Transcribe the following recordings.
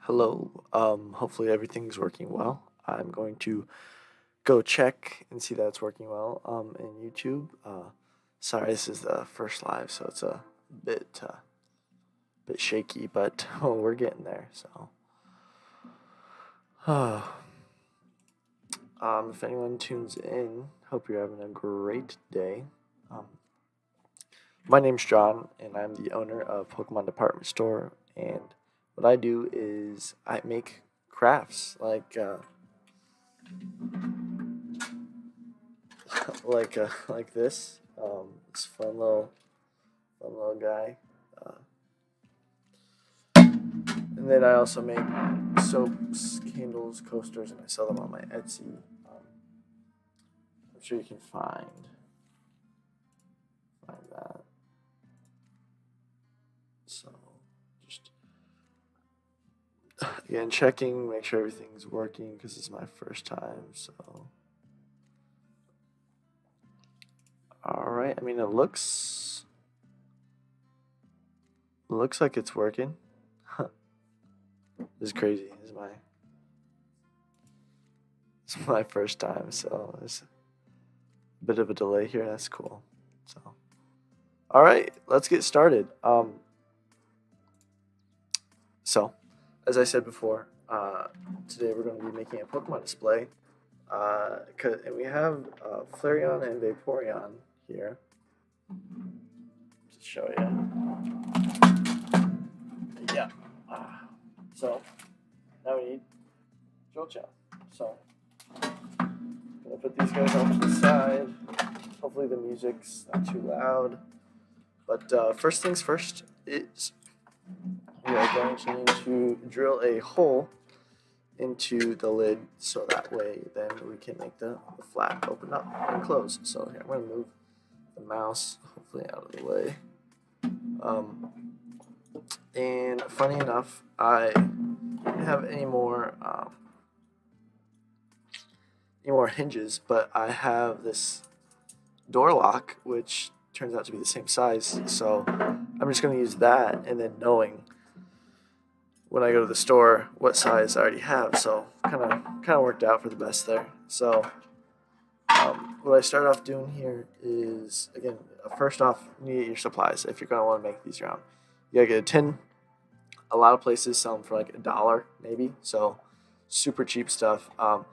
Hello. Hopefully everything's working well. I'm going to go check and see that it's working well. In YouTube. Sorry, this is the first live, so it's a bit shaky, but we're getting there. So, if anyone tunes in, hope you're having a great day. Um, my name's John, and I'm the owner of Pokemon Department Store. And what I do is I make crafts like this. This fun little guy. Uh, and then I also make soaps, candles, coasters, and I sell them on my Etsy. I'm sure you can find that. So just again checking, make sure everything's working because it's my first time. So all right. I mean, it looks like it's working. This is crazy. It's my first time, so there's a bit of a delay here. That's cool. So, all right, let's get started. So, as I said before, today we're going to be making a Pokemon display. And we have Flareon and Vaporeon here. Just show you. Yeah. So now we need Jolteon. So I'm gonna put these guys off to the side. Hopefully the music's not too loud. But first things first is we are going to need to drill a hole into the lid so that way then we can make the flap open up and close. So here I'm going to move the mouse hopefully out of the way. And funny enough, I don't have any more hinges, but I have this door lock which turns out to be the same size. So I'm just going to use that, and then knowing when I go to the store what size I already have. So kind of worked out for the best there. So what I start off doing here is, again, first off, you need your supplies if you're going to want to make these around. You got to get a tin. A lot of places sell them for like $1 maybe, so super cheap stuff. If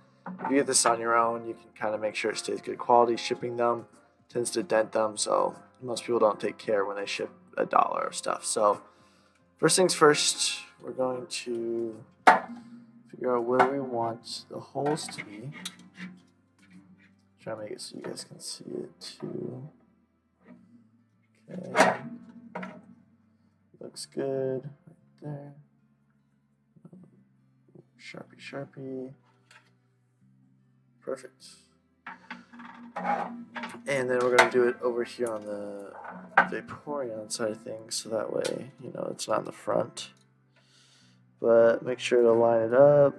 you get this on your own, you can kind of make sure it stays good quality. Shipping them tends to dent them, so most people don't take care when they ship $1 of stuff. So first things first, we're going to figure out where we want the holes to be. Try to make it so you guys can see it too. Okay, looks good right there. Sharpie. Perfect. And then we're going to do it over here on the Vaporeon side of things, so that way, it's not in the front. But make sure to line it up.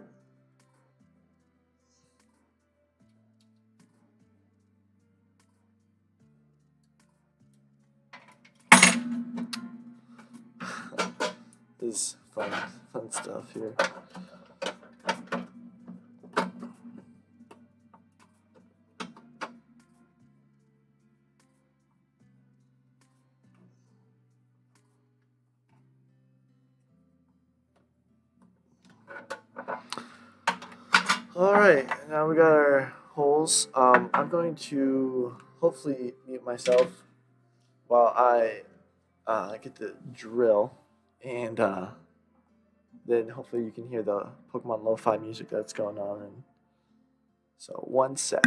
This is fun stuff here. Alright, now we got our holes. I'm going to hopefully mute myself while I get the drill, and then hopefully you can hear the Pokemon lo-fi music that's going on. And so 1 sec.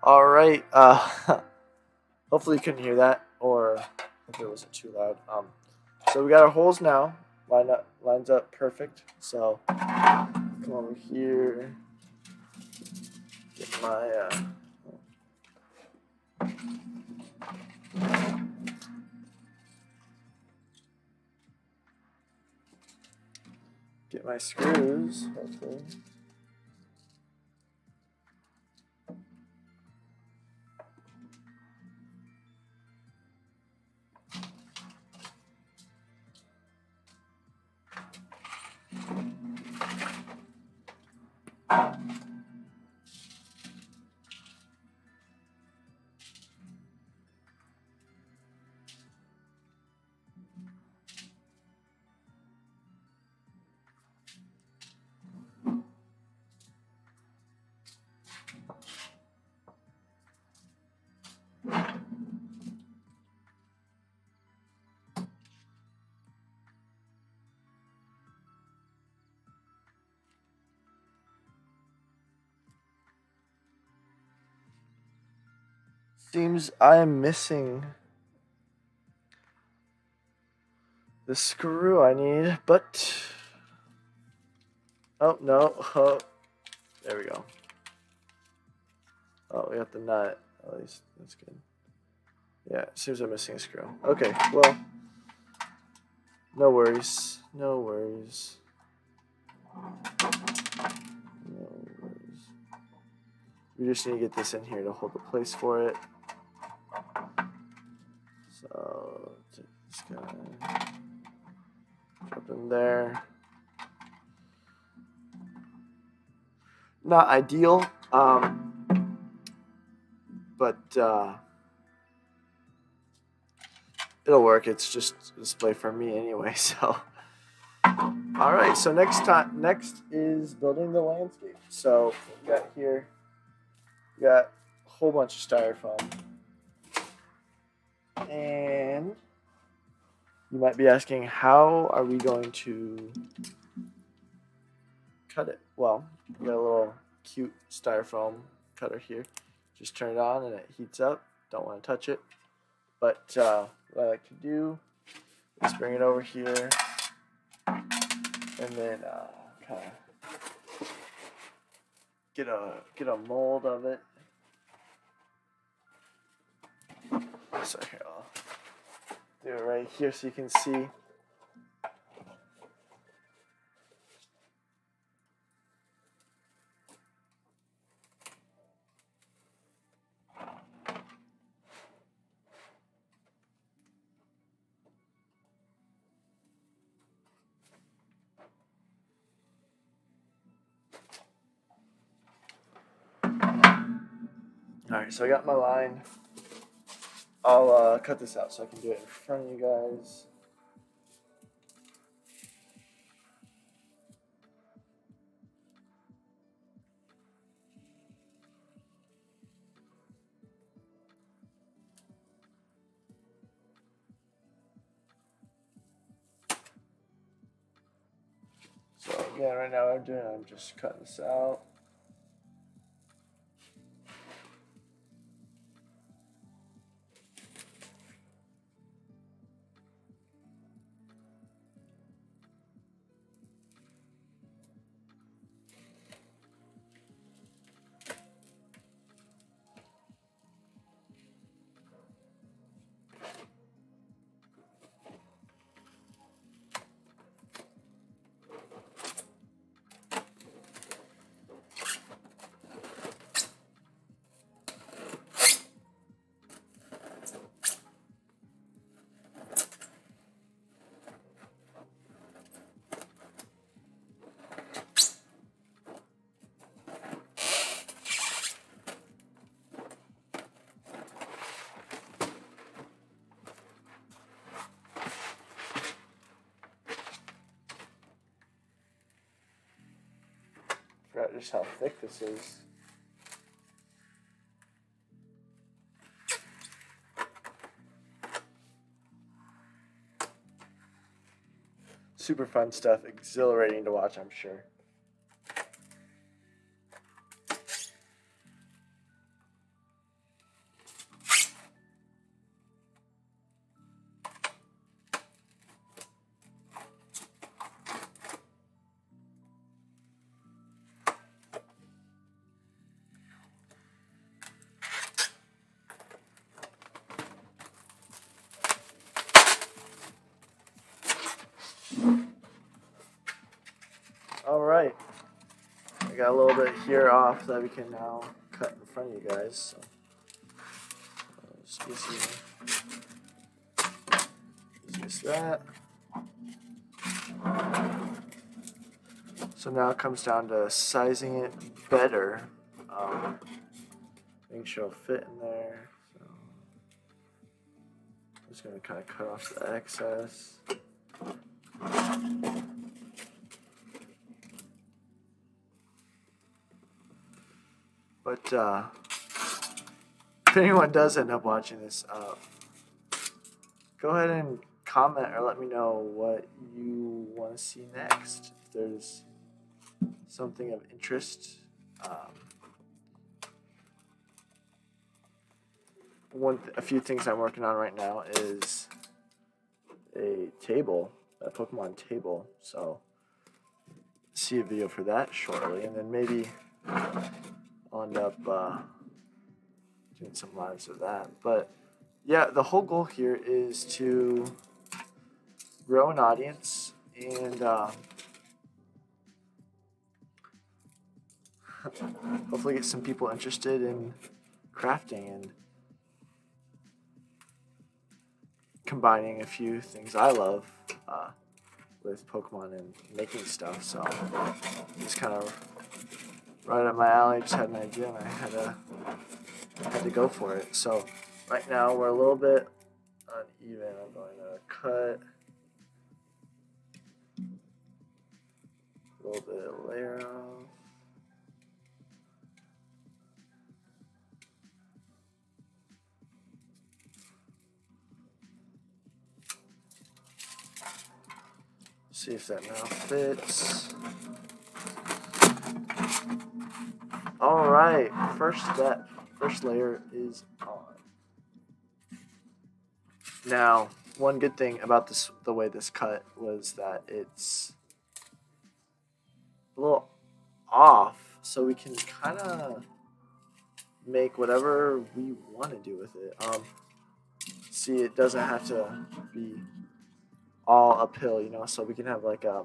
All right. Hopefully you couldn't hear that, or if it wasn't too loud. So we got our holes now. Lines up perfect. So come over here. Get my screws. Hopefully. Seems I am missing the screw I need, but oh no, oh, there we go. Oh, we got the nut. At least that's good. Yeah, it seems I'm missing a screw. Okay, well, no worries. No worries. No worries. We just need to get this in here to hold the place for it. So take this guy, drop in there. Not ideal, but it'll work. It's just a display for me anyway. So, all right. So next is building the landscape. So we got here, we got a whole bunch of styrofoam, and you might be asking, how are we going to cut it? Well, we got a little cute styrofoam cutter here. Just turn it on and it heats up. Don't want to touch it. But what I like to do is bring it over here and then kind of get a mold of it. So here, I'll do it right here so you can see. Alright, so I got my line. I'll cut this out so I can do it in front of you guys. So again, right now I'm just cutting this out. Forgot just how thick this is. Super fun stuff, exhilarating to watch, I'm sure. got a little bit here off that we can now cut in front of you guys. So, just that. So now it comes down to sizing it better, making sure it'll fit in there. So I'm just going to kind of cut off the excess. But if anyone does end up watching this, go ahead and comment or let me know what you want to see next. If there's something of interest. A few things I'm working on right now is a Pokemon table. So see a video for that shortly, and then maybe I'll end up doing some lives of that. But yeah, the whole goal here is to grow an audience and hopefully get some people interested in crafting and combining a few things I love with Pokemon and making stuff. So it's kind of right up my alley. Just had an idea and I had to go for it. So right now we're a little bit uneven. I'm going to cut a little bit of layer off. See if that now fits. All right, first step, first layer is on. Now, one good thing about the way this cut was that it's a little off, so we can kind of make whatever we want to do with it. See, it doesn't have to be all uphill, so we can have like I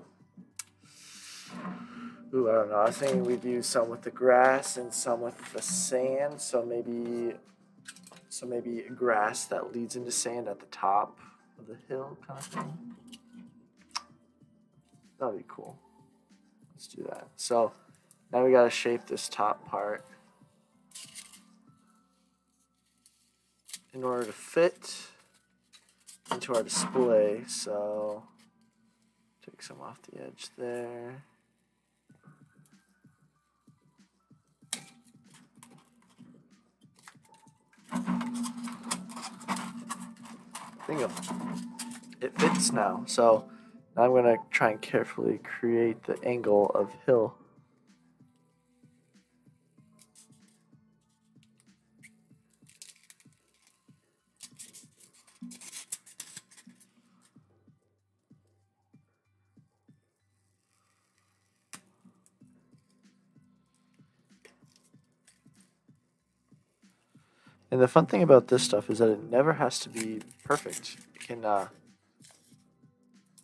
don't know. I was thinking we'd use some with the grass and some with the sand. So maybe grass that leads into sand at the top of the hill kind of thing. That would be cool. Let's do that. So now we got to shape this top part in order to fit into our display. So take some off the edge there. Bingo. It fits now. So now I'm going to try and carefully create the angle of hill. And the fun thing about this stuff is that it never has to be perfect. It can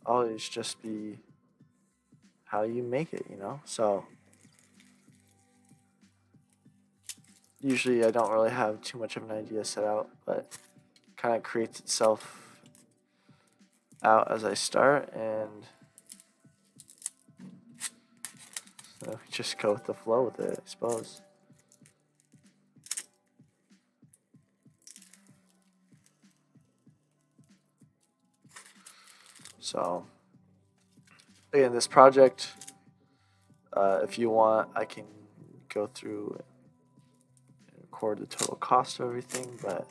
always just be how you make it, So usually I don't really have too much of an idea set out, but it kind of creates itself out as I start, and so just go with the flow with it, I suppose. So again, this project, if you want, I can go through and record the total cost of everything, but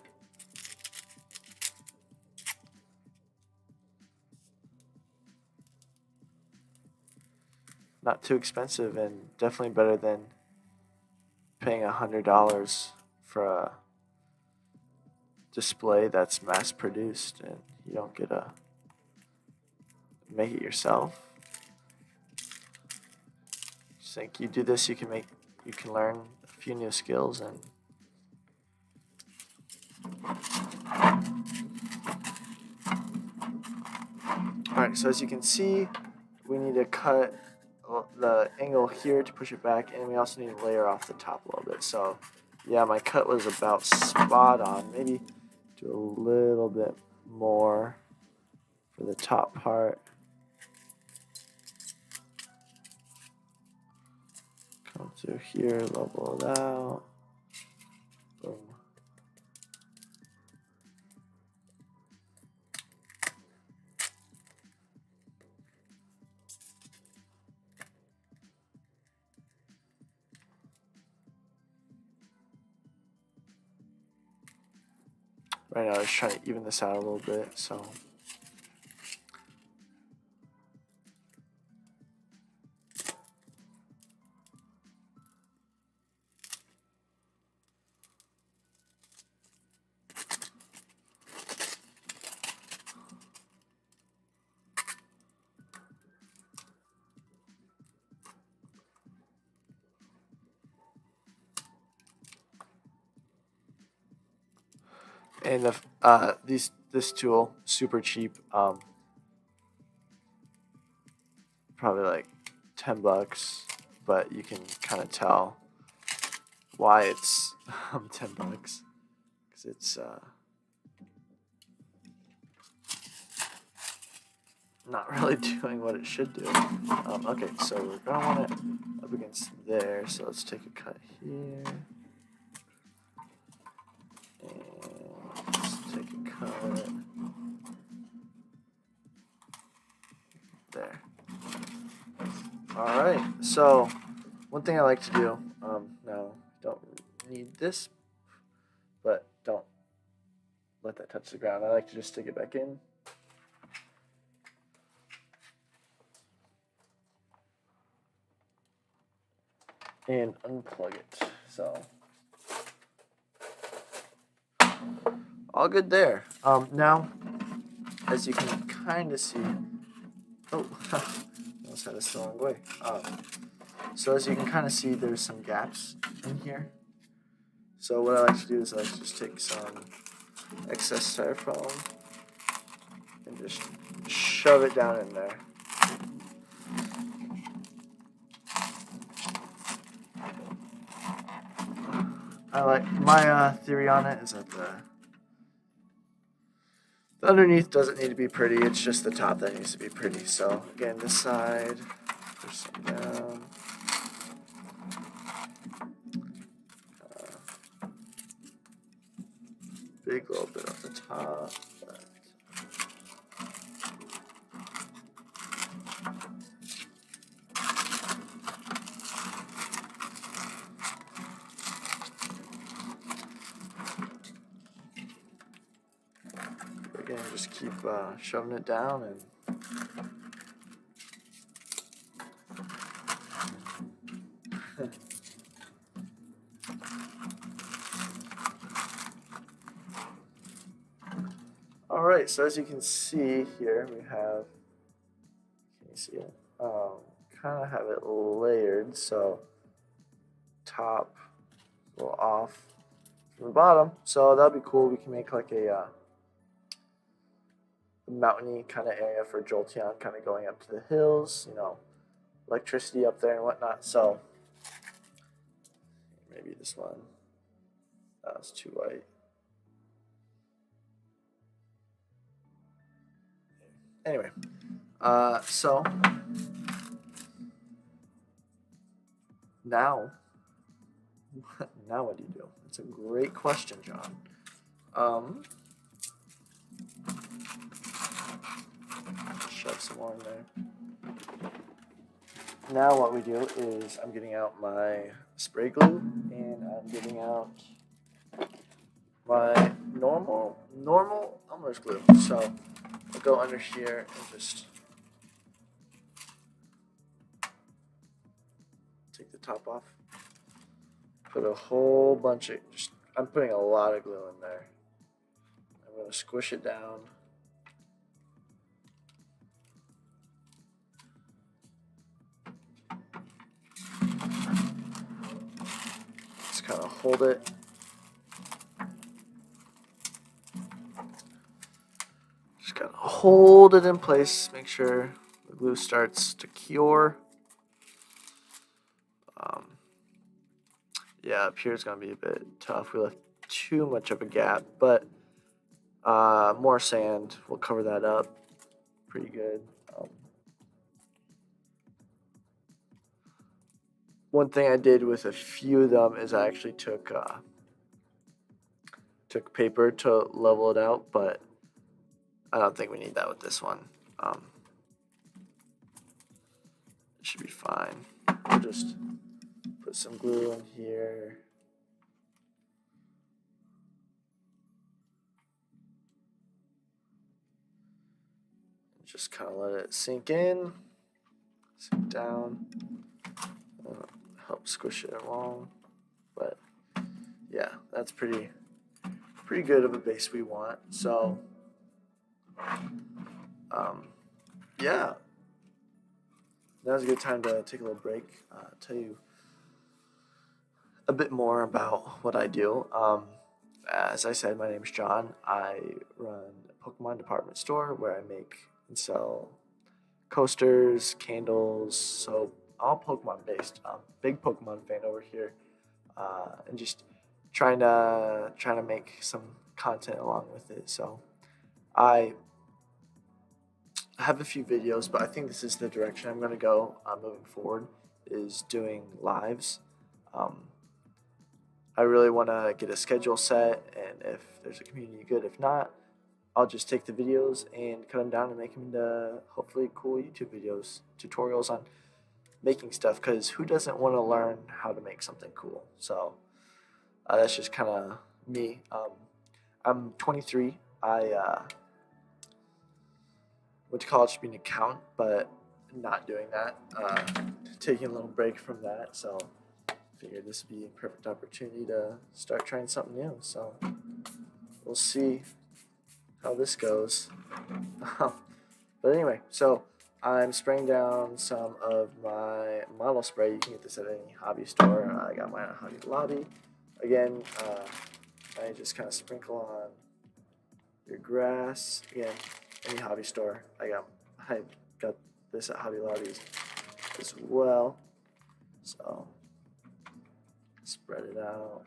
not too expensive and definitely better than paying $100 for a display that's mass produced and you don't get to make it yourself. Just think you do this, you can learn a few new skills. And alright, so as you can see, we need to cut the angle here to push it back, and we also need to layer off the top a little bit. So yeah, my cut was about spot on. Maybe do a little bit more for the top part. Come through here, level it out. Boom. Right now, I'm just trying to even this out a little bit, so. And this tool, super cheap, probably like $10, but you can kind of tell why it's $10 because it's not really doing what it should do. Okay, so we're gonna want it up against there. So let's take a cut here. Take a cut there. All right. So one thing I like to do, now don't need this, but don't let that touch the ground. I like to just stick it back in. And unplug it. So all good there. Now, as you can kind of see, oh, almost had this the wrong way. So as you can kind of see, there's some gaps in here. So what I like to do is I like to just take some excess styrofoam and just shove it down in there. I like my theory on it is that the underneath doesn't need to be pretty, it's just the top that needs to be pretty. So again, this side, push some down. Big little bit on the top. Again, just keep shoving it down and all right, so as you can see here, we have, can you see it? Kind of have it layered, so top a little off from the bottom. So that'd be cool. We can make like a mountainy kind of area for Jolteon, kind of going up to the hills, you know, electricity up there and whatnot. So maybe this one, that was too white. Anyway, so now what do you do? That's a great question, John. Shove some more in there. Now what we do is I'm getting out my spray glue and I'm getting out my normal Elmer's glue. So I'll go under here and just take the top off. Put a whole bunch of, I'm putting a lot of glue in there. I'm going to squish it down. Just kind of hold it. Just gotta hold it in place, make sure the glue starts to cure. yeah, up here is going to be a bit tough. We left too much of a gap, but more sand will cover that up pretty good. One thing I did with a few of them is I actually took paper to level it out, but I don't think we need that with this one. It should be fine. We'll just put some glue in here. Just kind of let it sink in, sink down, help squish it along. But yeah, that's pretty good of a base we want. So yeah, now's a good time to take a little break. Tell you a bit more about what I do. As I said, my name is John. I run a Pokemon department store where I make and sell coasters, candles, so all Pokemon based. Big Pokemon fan over here, and just trying to make some content along with it. So I have a few videos, but I think this is the direction I'm going to go moving forward. Is doing lives. I really want to get a schedule set, and if there's a community, good. If not, I'll just take the videos and cut them down and make them into hopefully cool YouTube videos, tutorials on making stuff, because who doesn't want to learn how to make something cool? So that's just kind of me. I'm 23. I went to college to be an accountant, but not doing that. Taking a little break from that, so figured this would be a perfect opportunity to start trying something new. So we'll see how this goes. But anyway, so I'm spraying down some of my model spray. You can get this at any hobby store. I got mine at Hobby Lobby. Again, I just kind of sprinkle on your grass. Again, any hobby store. I got this at Hobby Lobby as well. So spread it out.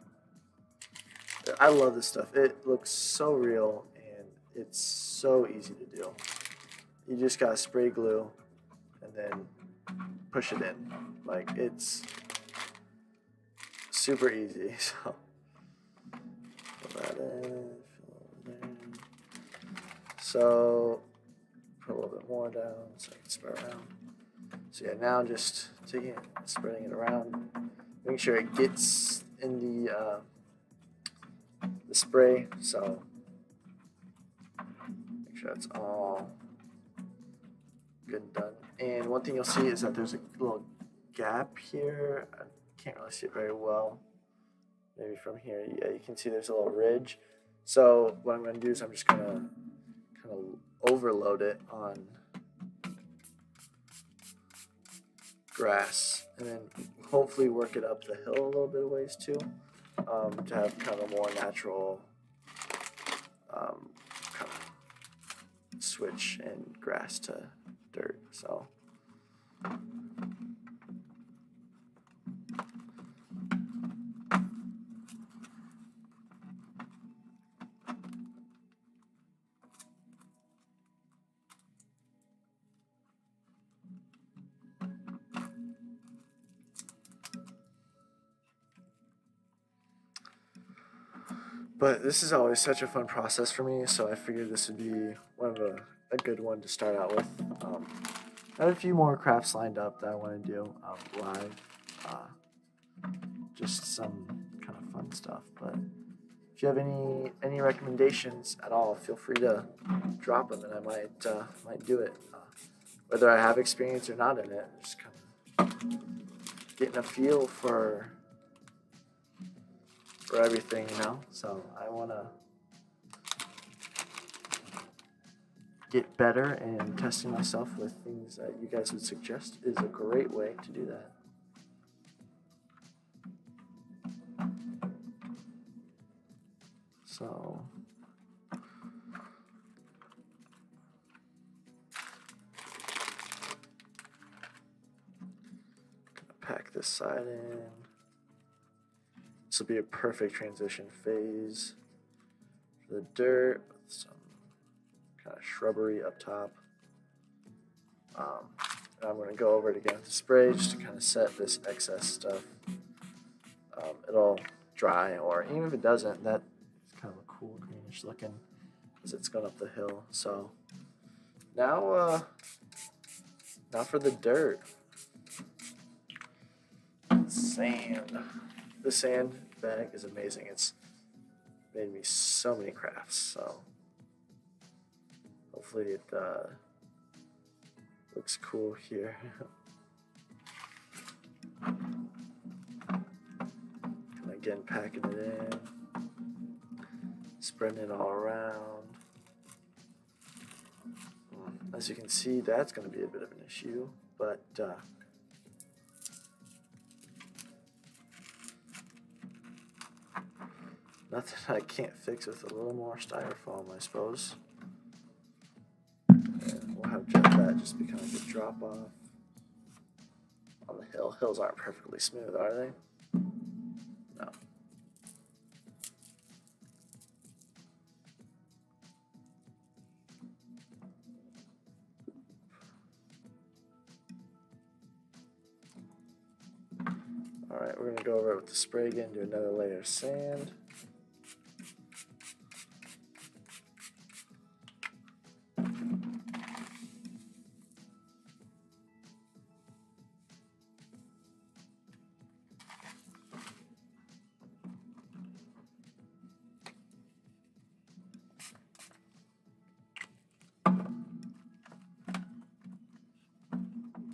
I love this stuff. It looks so real and it's so easy to do. You just gotta spray glue and then push it in. Like, it's super easy. So fill that in, So put a little bit more down so I can spread around. So yeah, now just taking it, spreading it around, making sure it gets in the spray. So make sure it's all good and done. And one thing you'll see is that there's a little gap here. I can't really see it very well. Maybe from here, yeah, you can see there's a little ridge. So what I'm going to do is I'm just going to kind of overload it on grass, and then hopefully work it up the hill a little bit of ways too, to have kind of a more natural kind of switch in grass to dirt. So but this is always such a fun process for me, so I figured this would be a good one to start out with. I have a few more crafts lined up that I want to do live, just some kind of fun stuff. But if you have any recommendations at all, feel free to drop them, and I might do it. Whether I have experience or not in it, just kind of getting a feel for everything, you know. So I want to get better, and testing myself with things that you guys would suggest is a great way to do that. So gonna pack this side in. This will be a perfect transition phase for the dirt with some kind of shrubbery up top. And I'm going to go over it again with the spray just to kind of set this excess stuff. It'll dry, or even if it doesn't, that is kind of a cool greenish looking as it's going up the hill. So now for the dirt. Sand. The sand bag is amazing. It's made me so many crafts, so hopefully it looks cool here. And again, packing it in, spreading it all around. As you can see, that's going to be a bit of an issue, but nothing I can't fix with a little more styrofoam, I suppose. And we'll have that just be kind of a drop off on the hill. Hills aren't perfectly smooth, are they? No. Alright, we're going to go over it with the spray again, do another layer of sand.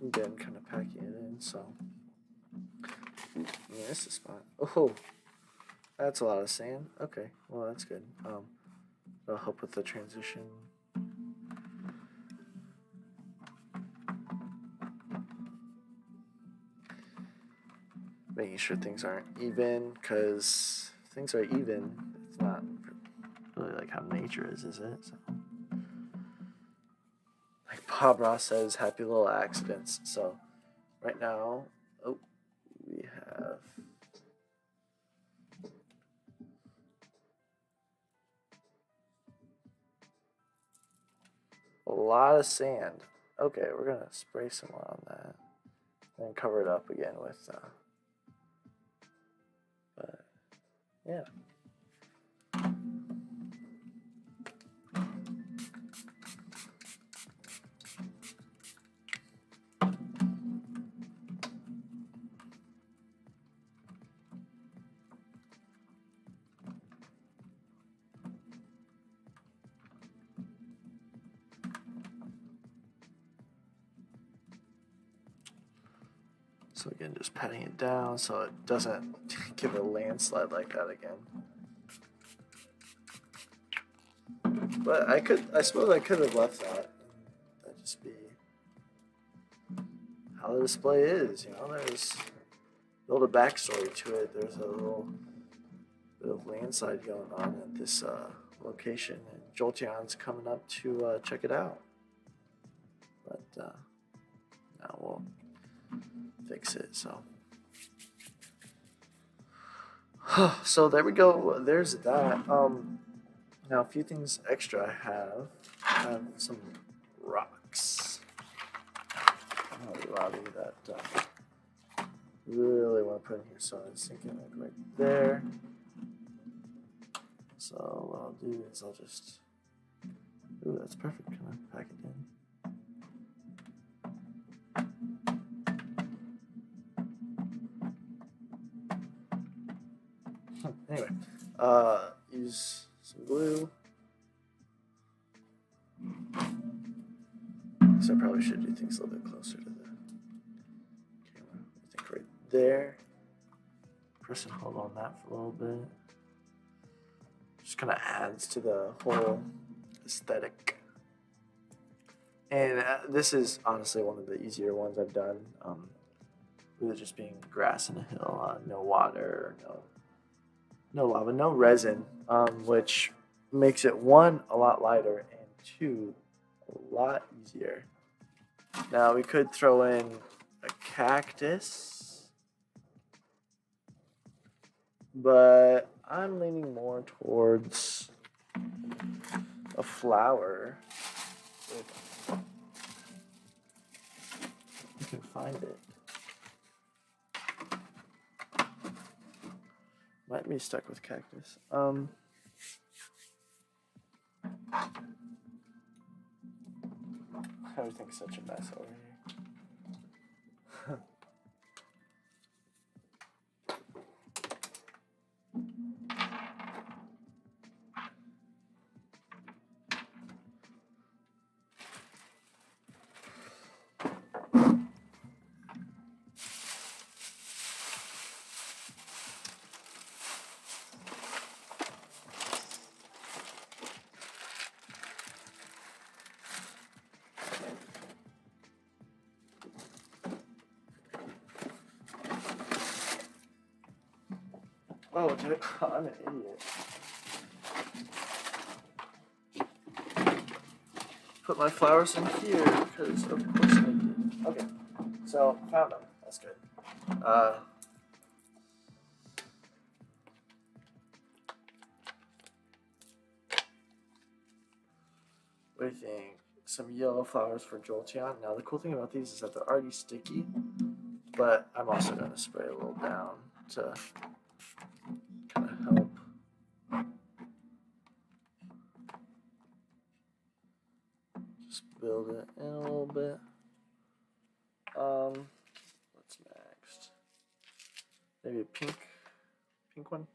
Again, kind of packing it in, so this is a spot. Oh, that's a lot of sand. Okay, well that's good. That'll help with the transition. Making sure things aren't even, because if things are even, it's not really like how nature is it? So, like Bob Ross says, happy little accidents. So right now, we have a lot of sand. Okay, we're gonna spray some more on that and cover it up again with but yeah. So again, just patting it down so it doesn't give a landslide like that again. But I suppose I could have left that. That'd just be how the display is, you know. There's a little backstory to it. There's a little bit of landslide going on at this location, and Jolteon's coming up to check it out. But now we'll fix it. So there we go. There's that. Now a few things extra I have some rocks. A lot of that really want to put in here. So I was thinking like right there. So what I'll do is I'll just, ooh, that's perfect. Kind of pack it in. Anyway, use some glue. So I probably should do things a little bit closer to the camera. I think right there. Press and hold on that for a little bit. Just kind of adds to the whole aesthetic. And this is honestly one of the easier ones I've done. With it just being grass in a hill, no water, no lava, no resin, which makes it one, a lot lighter, and two, a lot easier. Now we could throw in a cactus, but I'm leaning more towards a flower. If you can find it. Might be stuck with cactus. Everything's such a mess over here. Oh, dude, I'm an idiot. Put my flowers in here because of course I did. Okay, so found them. That's good. What do you think? Some yellow flowers for Jolteon. Now the cool thing about these is that they're already sticky, but I'm also going to spray a little down to kind of help. Just build it in a little bit. What's next? Maybe a pink one.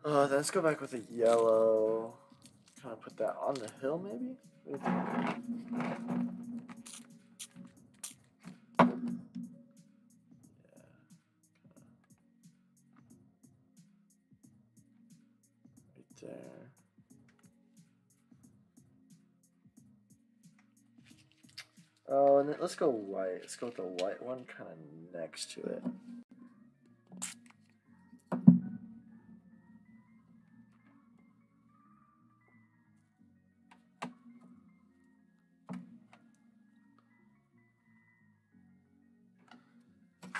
Then let's go back with a yellow. Kind of put that on the hill, maybe? What do you think? Yeah. Right there. Oh, and then let's go white. Let's go with the white one kind of next to it.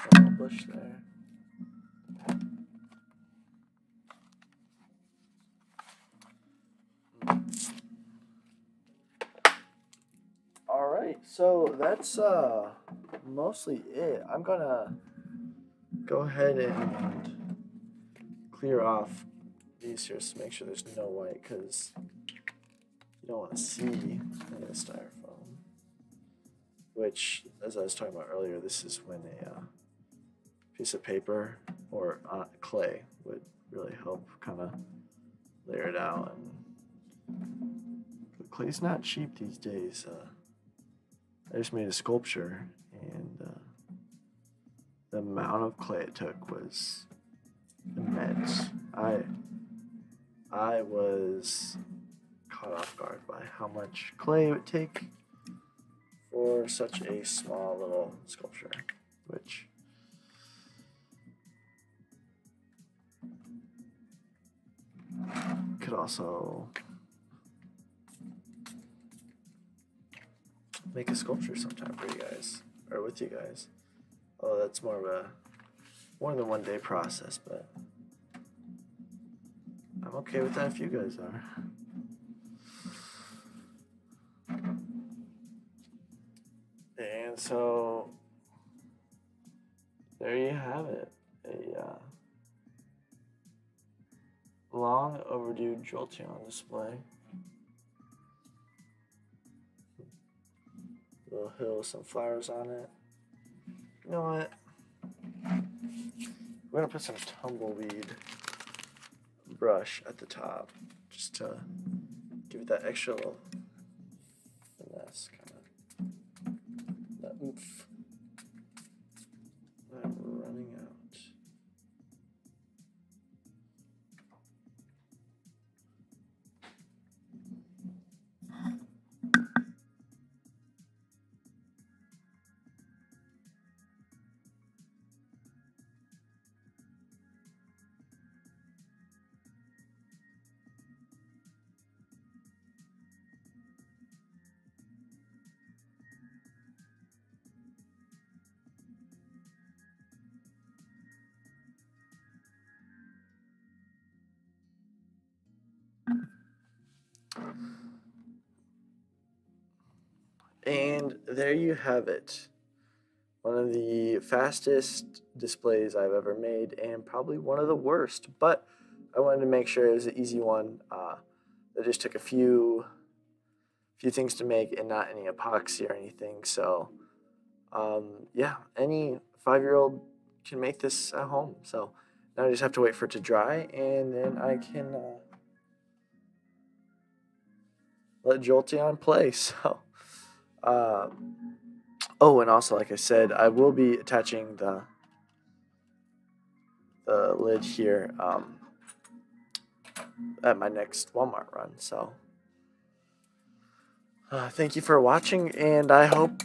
A little bush there. Alright, so that's mostly it. I'm gonna go ahead and clear off these here to make sure there's no white, because you don't want to see any of the styrofoam. Which, as I was talking about earlier, this is when a piece of paper or clay would really help kind of layer it out. And clay's not cheap these days. I just made a sculpture, and the amount of clay it took was immense. I was caught off guard by how much clay it would take for such a small little sculpture, which could also make a sculpture sometime for you guys, or with you guys. Oh, that's more than 1 day process, but I'm okay with that if you guys are. And so there you have it, a long overdue Jolteon display. Little hill with some flowers on it. You know what? We're gonna put some tumbleweed brush at the top just to give it that extra little finesse, kind of that oomph. I'm running out. And there you have it. One of the fastest displays I've ever made, and probably one of the worst. But I wanted to make sure it was an easy one. That just took a few things to make, and not any epoxy or anything. So yeah, any 5-year-old can make this at home. So now I just have to wait for it to dry, and then I can let Jolteon play. So. Uh, oh, and also, like I said, I will be attaching the lid here at my next Walmart run. So thank you for watching, and I hope